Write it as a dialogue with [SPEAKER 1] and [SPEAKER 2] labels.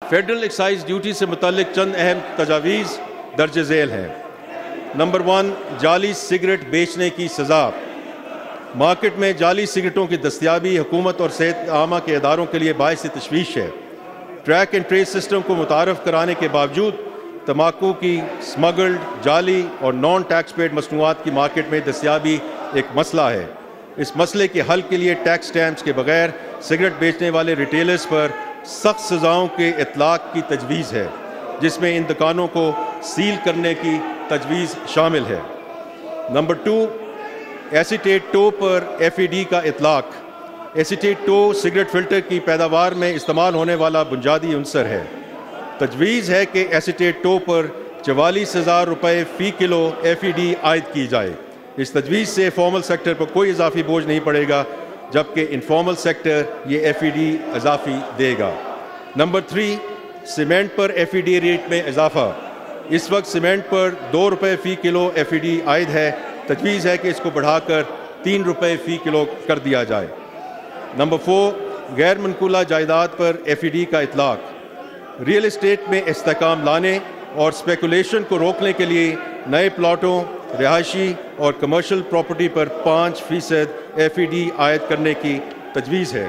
[SPEAKER 1] Federal excise duty से मुतल्लिक चंद अहम तजावीज़ दर्ज झेल हैं। नंबर 1, जाली सिगरेट बेचने की सज़ा। मार्केट में जाली सिगरेटों की दस्तयाबी हुकूमत और सेहत आमा के इदारों के लिए बाइस तशवीश है। ट्रैक एंड ट्रेस सिस्टम को मुतारफ़ कराने के बावजूद तम्बाकू की स्मगल्ड, जाली और नॉन टैक्स पेड मसनूआत की मार्केट में दस्तयाबी एक मसला है। इस मसले के हल के लिए टैक्स स्टैम्प्स के बगैर सिगरेट बेचने वाले रिटेलर्स पर सख्त सज़ाओं के इतलाक़ की तजवीज़ है, जिसमें इन दुकानों को सील करने की तजवीज़ शामिल है। नंबर 2, एसीटेट टो पर FED का इतलाक़। एसीटेट टो सिगरेट फ़िल्टर की पैदावार में इस्तेमाल होने वाला बुनियादी उनसर है। तजवीज़ है कि एसीटेट टो पर 44,000 रुपये फ़ी किलो FED आयद की जाए। इस तजवीज़ से फॉर्मल सेक्टर पर कोई इजाफी बोझ नहीं पड़ेगा, जबकि इनफॉर्मल सेक्टर ये FED इजाफी देगा। नंबर 3, सीमेंट पर FED रेट में इजाफा। इस वक्त सीमेंट पर 2 रुपये फ़ी किलो FED आयद है। तजवीज़ है कि इसको बढ़ाकर 3 रुपये फ़ी किलो कर दिया जाए। नंबर 4, गैर मनकूला जायदाद पर FED का इतलाक़। रियल एस्टेट में इस्तेहकाम लाने और स्पेकुलेशन को रोकने के लिए नए प्लाटों, रिहायशी और कमर्शियल प्रॉपर्टी पर 5% FED आयद करने की तजवीज़ है।